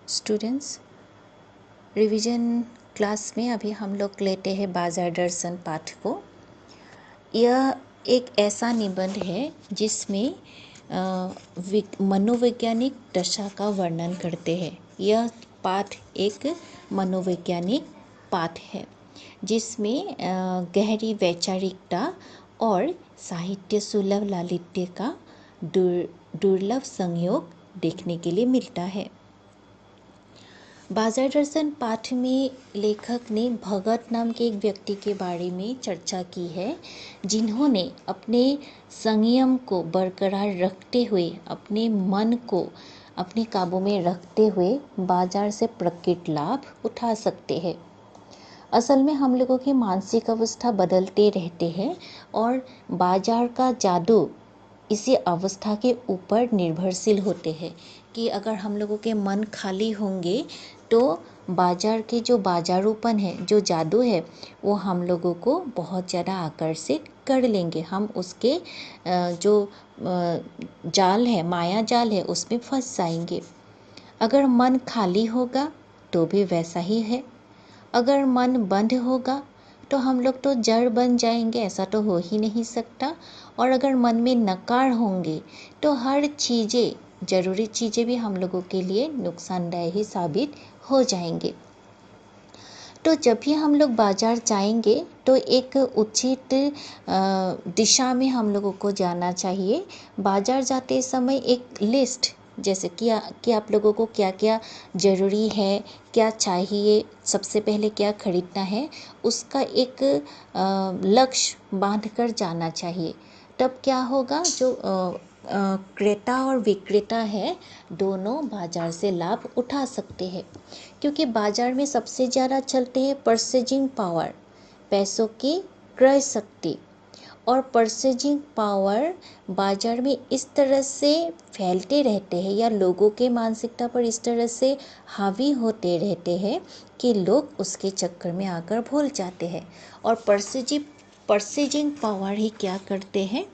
Students, revision class में अभी हम लोग लेते हैं बाजार दर्शन पाठ को। यह एक ऐसा निबंध है जिसमें मनोवैज्ञानिक दशा का वर्णन करते हैं। यह पाठ एक मनोवैज्ञानिक पाठ है जिसमें गहरी वैचारिकता और साहित्य सुलभ लालित्य का दुर्लभ संयोग देखने के लिए मिलता है। बाजार दर्शन पाठ में लेखक ने भगत नाम के एक व्यक्ति के बारे में चर्चा की है, जिन्होंने अपने संयम को बरकरार रखते हुए, अपने मन को अपने काबू में रखते हुए बाजार से प्रकट लाभ उठा सकते हैं। असल में हम लोगों की मानसिक अवस्था बदलते रहते हैं और बाजार का जादू इसी अवस्था के ऊपर निर्भरशील होते हैं कि अगर हम लोगों के मन खाली होंगे तो बाजार के जो बाजारूपन है, जो जादू है, वो हम लोगों को बहुत ज़्यादा आकर्षित कर लेंगे। हम उसके जो जाल है, माया जाल है, उसमें फंस जाएंगे। अगर मन खाली होगा तो भी वैसा ही है। अगर मन बंद होगा तो हम लोग तो जड़ बन जाएंगे, ऐसा तो हो ही नहीं सकता। और अगर मन में नकार होंगे तो हर चीज़ें, ज़रूरी चीज़ें भी हम लोगों के लिए नुकसानदायक ही साबित हो जाएंगे। तो जब भी हम लोग बाजार जाएंगे तो एक उचित दिशा में हम लोगों को जाना चाहिए। बाजार जाते समय एक लिस्ट, जैसे कि आप लोगों को क्या क्या ज़रूरी है, क्या चाहिए, सबसे पहले क्या खरीदना है, उसका एक लक्ष्य बांध कर जाना चाहिए। तब क्या होगा, जो क्रेता और विक्रेता है दोनों बाजार से लाभ उठा सकते हैं। क्योंकि बाजार में सबसे ज़्यादा चलते हैं परचेजिंग पावर, पैसों की क्रय शक्ति। और परचेजिंग पावर बाजार में इस तरह से फैलते रहते हैं या लोगों के मानसिकता पर इस तरह से हावी होते रहते हैं कि लोग उसके चक्कर में आकर भूल जाते हैं। और परचेजिंग पावर ही क्या करते हैं,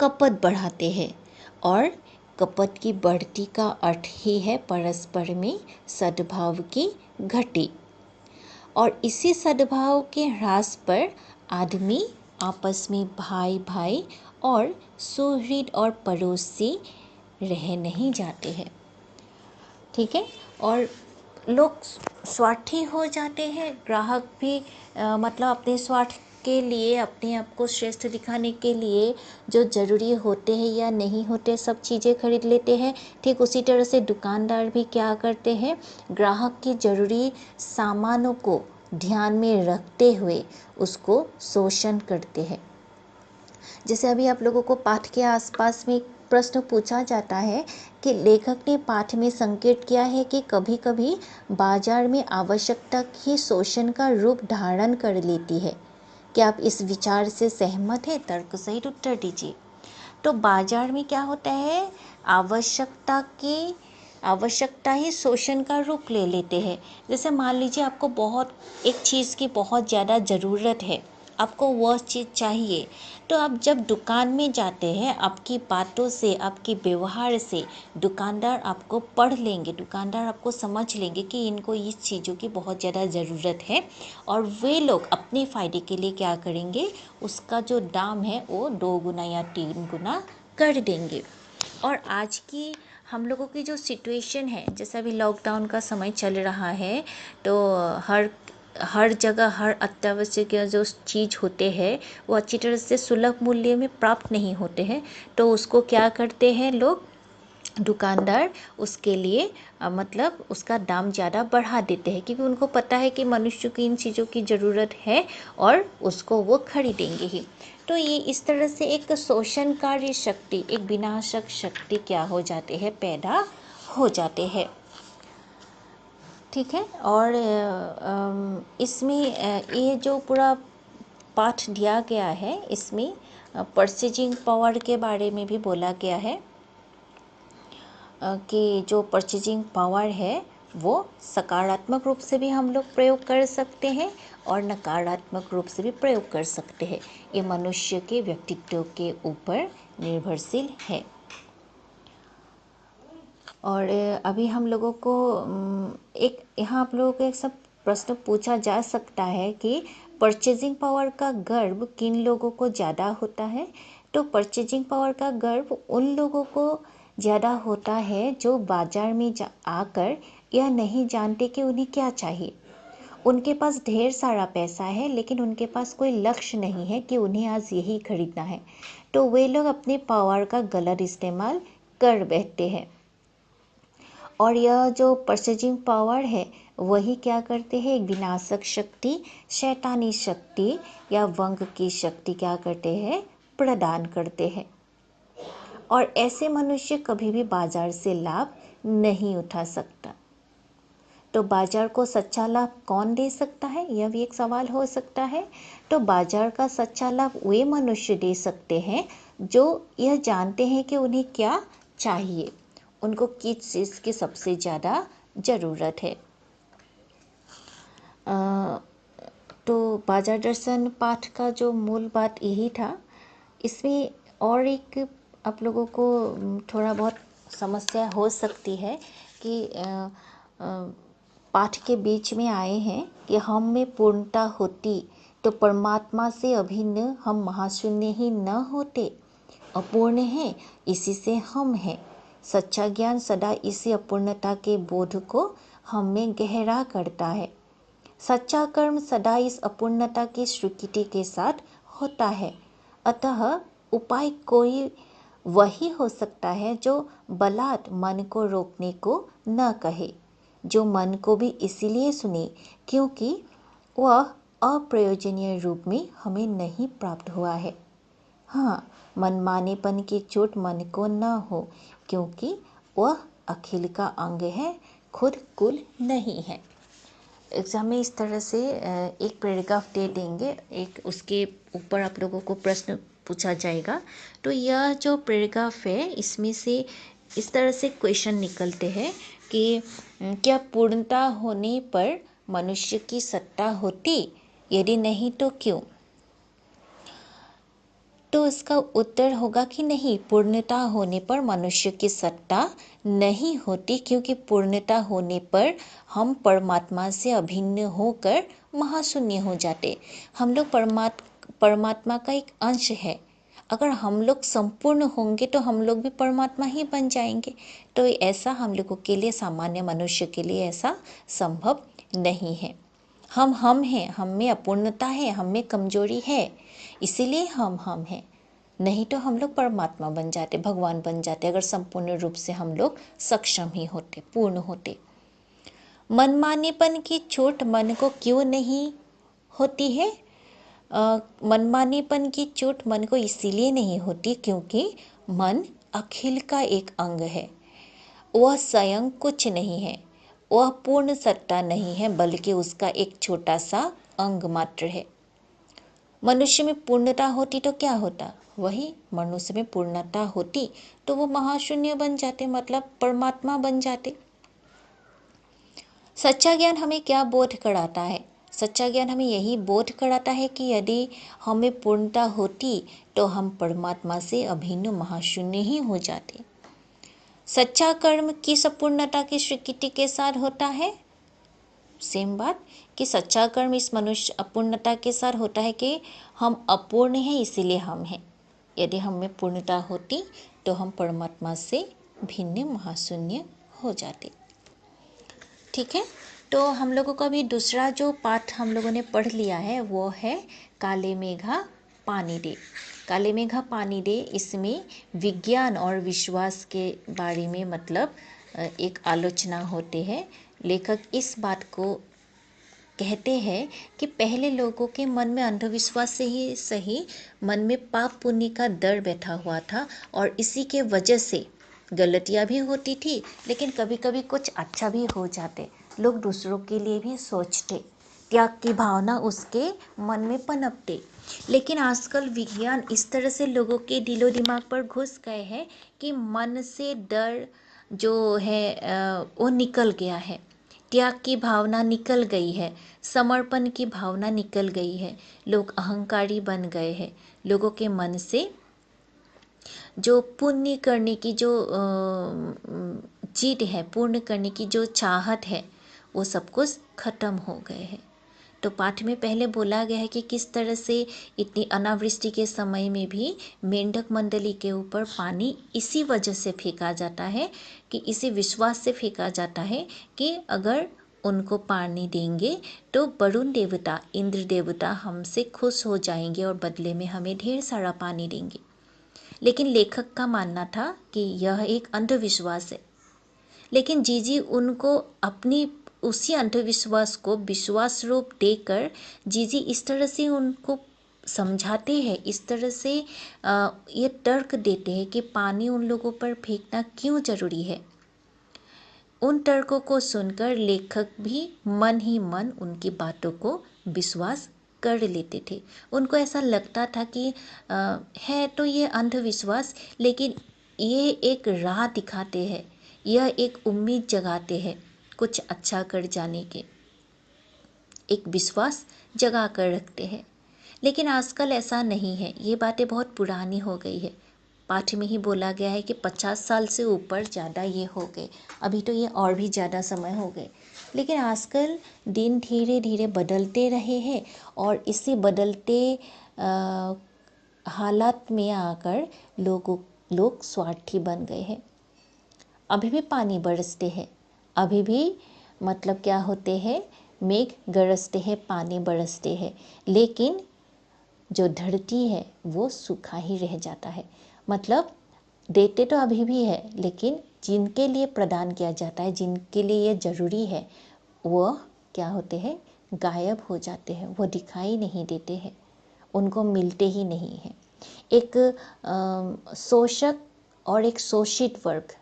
कपट बढ़ाते हैं। और कपट की बढ़ती का अर्थ ही है परस्पर में सद्भाव की घटी। और इसी सद्भाव के ह्रास पर आदमी आपस में भाई भाई और सुहृद और पड़ोसी रह नहीं जाते हैं। ठीक है। और लोग स्वार्थी हो जाते हैं। ग्राहक भी मतलब अपने स्वार्थ के लिए, अपने आप को श्रेष्ठ दिखाने के लिए जो ज़रूरी होते हैं या नहीं होते सब चीज़ें खरीद लेते हैं। ठीक उसी तरह से दुकानदार भी क्या करते हैं, ग्राहक की ज़रूरी सामानों को ध्यान में रखते हुए उसको शोषण करते हैं। जैसे अभी आप लोगों को पाठ के आसपास में प्रश्न पूछा जाता है कि लेखक ने पाठ में संकेत किया है कि कभी कभी बाजार में आवश्यकता ही शोषण का रूप धारण कर लेती है। क्या आप इस विचार से सहमत हैं? तर्क सहित उत्तर दीजिए। तो बाजार में क्या होता है, आवश्यकता ही शोषण का रूप ले लेते हैं। जैसे मान लीजिए आपको एक चीज़ की बहुत ज़्यादा ज़रूरत है, आपको वह चीज़ चाहिए। तो आप जब दुकान में जाते हैं, आपकी बातों से, आपके व्यवहार से दुकानदार आपको पढ़ लेंगे, दुकानदार आपको समझ लेंगे कि इनको इस चीज़ों की बहुत ज़्यादा ज़रूरत है। और वे लोग अपने फ़ायदे के लिए क्या करेंगे, उसका जो दाम है वो 2 गुना या 3 गुना कर देंगे। और आज की हम लोगों की जो सिचुएशन है, जैसे अभी लॉकडाउन का समय चल रहा है, तो हर जगह हर अत्यावश्यक जो चीज़ होते हैं वो अच्छी तरह से सुलभ मूल्य में प्राप्त नहीं होते हैं। तो उसको क्या करते हैं लोग, दुकानदार उसके लिए मतलब उसका दाम ज़्यादा बढ़ा देते हैं, क्योंकि उनको पता है कि मनुष्य की इन चीज़ों की ज़रूरत है और उसको वो खरीदेंगे ही। तो ये इस तरह से एक शोषणकारी शक्ति, एक विनाशक शक्ति क्या हो जाते हैं, पैदा हो जाते हैं। ठीक है। और इसमें ये जो पूरा पाठ दिया गया है, इसमें परचेजिंग पावर के बारे में भी बोला गया है कि जो परचेजिंग पावर है वो सकारात्मक रूप से भी हम लोग प्रयोग कर सकते हैं और नकारात्मक रूप से भी प्रयोग कर सकते हैं। ये मनुष्य के व्यक्तित्व के ऊपर निर्भरशील है। और अभी हम लोगों को एक यहाँ आप लोगों को एक सब प्रश्न पूछा जा सकता है कि परचेजिंग पावर का गर्व किन लोगों को ज़्यादा होता है। तो परचेजिंग पावर का गर्व उन लोगों को ज़्यादा होता है जो बाज़ार में आकर यह नहीं जानते कि उन्हें क्या चाहिए। उनके पास ढेर सारा पैसा है लेकिन उनके पास कोई लक्ष्य नहीं है कि उन्हें आज यही खरीदना है, तो वे लोग अपने पावर का गलत इस्तेमाल कर बैठते हैं। और यह जो परचेजिंग पावर है वही क्या करते हैं, एक विनाशक शक्ति, शैतानी शक्ति या वंग की शक्ति क्या करते हैं, प्रदान करते हैं। और ऐसे मनुष्य कभी भी बाजार से लाभ नहीं उठा सकता। तो बाजार को सच्चा लाभ कौन दे सकता है, यह भी एक सवाल हो सकता है। तो बाजार का सच्चा लाभ वे मनुष्य दे सकते हैं जो यह जानते हैं कि उन्हें क्या चाहिए, उनको किस चीज़ की सबसे ज़्यादा ज़रूरत है। तो बाजार दर्शन पाठ का जो मूल बात यही था। इसमें और एक आप लोगों को थोड़ा बहुत समस्या हो सकती है कि पाठ के बीच में आए हैं कि हम में पूर्णता होती तो परमात्मा से अभिन्न हम महाशून्य ही न होते। अपूर्ण हैं इसी से हम हैं। सच्चा ज्ञान सदा इसी अपूर्णता के बोध को हम में गहरा करता है। सच्चा कर्म सदा इस अपूर्णता की स्वीकृति के साथ होता है। अतः उपाय कोई वही हो सकता है जो बलात् मन को रोकने को न कहे, जो मन को भी इसीलिए सुने क्योंकि वह अप्रयोजनीय रूप में हमें नहीं प्राप्त हुआ है। हाँ, मनमानेपन की चोट मन को न हो क्योंकि वह अखिल का अंग है, खुद कुल नहीं है। एग्ज़ाम में इस तरह से एक पैराग्राफ दे देंगे, एक उसके ऊपर आप लोगों को प्रश्न पूछा जाएगा। तो यह जो पैराग्राफ है इसमें से इस तरह से क्वेश्चन निकलते हैं कि क्या पूर्णता होने पर मनुष्य की सत्ता होती, यदि नहीं तो क्यों। तो इसका उत्तर होगा कि नहीं, पूर्णता होने पर मनुष्य की सत्ता नहीं होती क्योंकि पूर्णता होने पर हम परमात्मा से अभिन्न होकर महाशून्य हो जाते। हम लोग परमात्मा का एक अंश है। अगर हम लोग संपूर्ण होंगे तो हम लोग भी परमात्मा ही बन जाएंगे। तो ऐसा हम लोगों के लिए, सामान्य मनुष्य के लिए ऐसा संभव नहीं है। हम हैं, हम में अपूर्णता है, हम में कमजोरी है, इसीलिए हम हैं। नहीं तो हम लोग परमात्मा बन जाते, भगवान बन जाते, अगर संपूर्ण रूप से हम लोग सक्षम ही होते, पूर्ण होते। मनमानेपन की चोट मन को क्यों नहीं होती है? मनमानेपन की चोट मन को इसीलिए नहीं होती क्योंकि मन अखिल का एक अंग है। वह स्वयं कुछ नहीं है, वह पूर्ण सत्ता नहीं है, बल्कि उसका एक छोटा सा अंग मात्र है। मनुष्य में पूर्णता होती तो क्या होता, वही मनुष्य में पूर्णता होती तो वो महाशून्य बन जाते, मतलब परमात्मा बन जाते। सच्चा ज्ञान हमें क्या बोध कराता है? सच्चा ज्ञान हमें यही बोध कराता है कि यदि हमें पूर्णता होती तो हम परमात्मा से अभिन्न महाशून्य ही हो जाते। सच्चा कर्म किस अपूर्णता की स्वीकृति के साथ होता है? सेम बात कि सच्चा कर्म इस मनुष्य अपूर्णता के साथ होता है कि हम अपूर्ण हैं इसीलिए हम हैं। यदि हम में पूर्णता होती तो हम परमात्मा से भिन्न महाशून्य हो जाते। ठीक है, तो हम लोगों का भी दूसरा जो पाठ हम लोगों ने पढ़ लिया है वो है काले मेघा पानी दे। काले मेघा पानी दे, इसमें विज्ञान और विश्वास के बारे में मतलब एक आलोचना होती है। लेखक इस बात को कहते हैं कि पहले लोगों के मन में अंधविश्वास से ही सही, मन में पाप पुण्य का डर बैठा हुआ था और इसी के वजह से गलतियां भी होती थी, लेकिन कभी कभी कुछ अच्छा भी हो जाते। लोग दूसरों के लिए भी सोचते, त्याग की भावना उसके मन में पनपते। लेकिन आजकल विज्ञान इस तरह से लोगों के दिलो दिमाग पर घुस गए हैं कि मन से डर जो है वो निकल गया है, त्याग की भावना निकल गई है, समर्पण की भावना निकल गई है। लोग अहंकारी बन गए हैं। लोगों के मन से जो पुण्य करने की जो जिद है, पूर्ण करने की जो चाहत है, वो सब कुछ खत्म हो गए हैं। तो पाठ में पहले बोला गया है कि किस तरह से इतनी अनावृष्टि के समय में भी मेंढक मंडली के ऊपर पानी इसी वजह से फेंका जाता है, कि इसी विश्वास से फेंका जाता है कि अगर उनको पानी देंगे तो वरुण देवता, इंद्र देवता हमसे खुश हो जाएंगे और बदले में हमें ढेर सारा पानी देंगे। लेकिन लेखक का मानना था कि यह एक अंधविश्वास है। लेकिन जीजी उनको अपनी उसी अंधविश्वास को विश्वास रूप देकर जीजी इस तरह से उनको समझाते हैं, इस तरह से ये तर्क देते हैं कि पानी उन लोगों पर फेंकना क्यों जरूरी है। उन तर्कों को सुनकर लेखक भी मन ही मन उनकी बातों को विश्वास कर लेते थे। उनको ऐसा लगता था कि है तो ये अंधविश्वास, लेकिन ये एक राह दिखाते हैं, यह एक उम्मीद जगाते हैं कुछ अच्छा कर जाने के, एक विश्वास जगा कर रखते हैं। लेकिन आजकल ऐसा नहीं है, ये बातें बहुत पुरानी हो गई है। पाठ में ही बोला गया है कि 50 साल से ऊपर ज़्यादा ये हो गए, अभी तो ये और भी ज़्यादा समय हो गए। लेकिन आजकल दिन धीरे धीरे बदलते रहे हैं और इसी बदलते हालात में आकर लोग स्वार्थी बन गए हैं। अभी भी पानी बरसते हैं, अभी भी मतलब क्या होते हैं, मेघ गरजते हैं, पानी बरसते हैं, लेकिन जो धरती है वो सूखा ही रह जाता है। मतलब देते तो अभी भी है, लेकिन जिनके लिए प्रदान किया जाता है, जिनके लिए ये जरूरी है, वो क्या होते हैं, गायब हो जाते हैं, वो दिखाई नहीं देते हैं, उनको मिलते ही नहीं हैं। एक शोषक और एक शोषित वर्ग,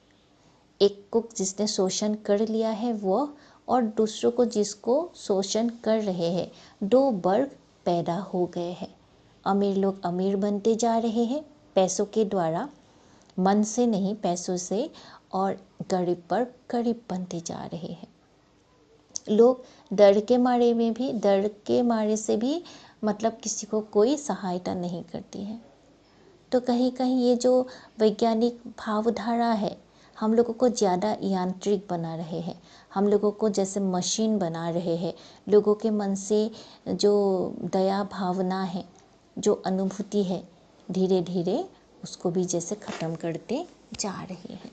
एक को जिसने शोषण कर लिया है वो, और दूसरों को जिसको शोषण कर रहे हैं, दो वर्ग पैदा हो गए हैं। अमीर लोग अमीर बनते जा रहे हैं पैसों के द्वारा, मन से नहीं, पैसों से, और गरीब पर गरीब बनते जा रहे हैं। लोग डर के मारे से भी मतलब किसी को कोई सहायता नहीं करती है। तो कहीं कहीं ये जो वैज्ञानिक भावधारा है, हम लोगों को ज़्यादा यांत्रिक बना रहे हैं, हम लोगों को जैसे मशीन बना रहे हैं। लोगों के मन से जो दया भावना है, जो अनुभूति है, धीरे धीरे उसको भी जैसे ख़त्म करते जा रहे हैं।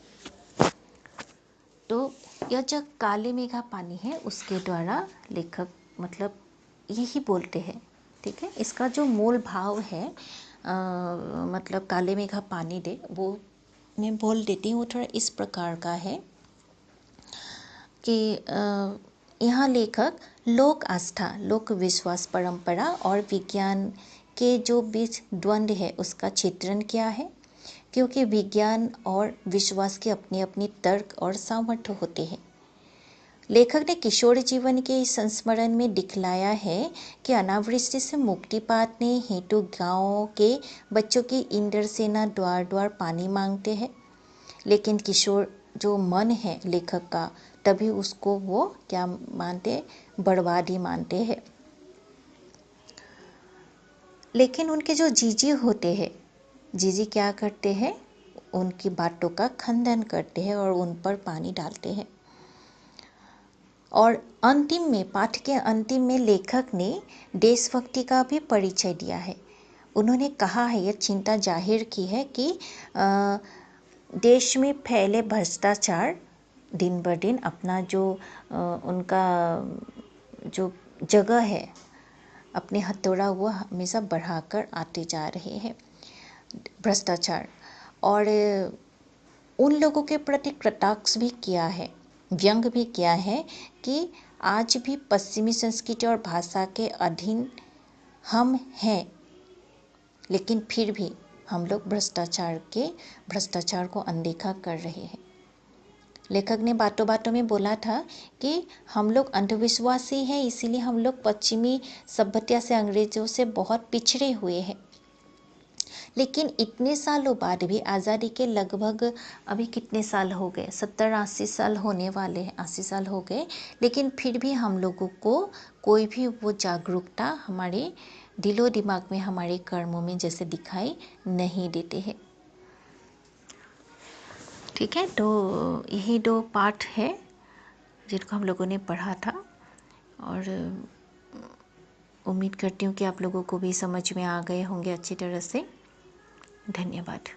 तो यह जो काले मेघा पानी है, उसके द्वारा लेखक मतलब यही बोलते हैं, ठीक है। इसका जो मूल भाव है मतलब काले मेघा पानी दे, वो मैं बोल देती हूँ। थोड़ा इस प्रकार का है कि यहाँ लेखक लोक आस्था, लोक विश्वास, परंपरा और विज्ञान के जो बीच द्वंद्व है उसका चित्रण किया है। क्योंकि विज्ञान और विश्वास के अपनी अपनी तर्क और सामर्थ्य होते हैं। लेखक ने किशोर जीवन के इस संस्मरण में दिखलाया है कि अनावृष्टि से मुक्ति पाने हेतु गाँव के बच्चों की इंद्र सेना द्वार द्वार पानी मांगते हैं। लेकिन किशोर जो मन है लेखक का, तभी उसको वो क्या मानते, बर्बादी मानते हैं। लेकिन उनके जो जीजी होते हैं, जीजी क्या करते हैं, उनकी बातों का खंडन करते हैं और उन पर पानी डालते हैं। और अंतिम में, पाठ के अंतिम में लेखक ने देशभक्ति का भी परिचय दिया है। उन्होंने कहा है, यह चिंता जाहिर की है कि देश में फैले भ्रष्टाचार दिन ब दिन अपना जो उनका जो जगह है, अपने हथौड़ा वो हमेशा बढ़ाकर आते जा रहे हैं, भ्रष्टाचार। और उन लोगों के प्रति कटाक्ष भी किया है, व्यंग भी किया है कि आज भी पश्चिमी संस्कृति और भाषा के अधीन हम हैं, लेकिन फिर भी हम लोग भ्रष्टाचार को अनदेखा कर रहे हैं। लेखक ने बातों बातों में बोला था कि हम लोग अंधविश्वासी हैं, इसीलिए हम लोग पश्चिमी सभ्यता से, अंग्रेजों से बहुत पिछड़े हुए हैं। लेकिन इतने सालों बाद भी, आज़ादी के लगभग अभी कितने साल हो गए, 70-80 साल होने वाले हैं, 80 साल हो गए, लेकिन फिर भी हम लोगों को कोई भी वो जागरूकता हमारे दिलो दिमाग में, हमारे कर्मों में जैसे दिखाई नहीं देते हैं, ठीक है, तो यही 2 पाठ है जिनको हम लोगों ने पढ़ा था, और उम्मीद करती हूँ कि आप लोगों को भी समझ में आ गए होंगे अच्छी तरह से। धन्यवाद।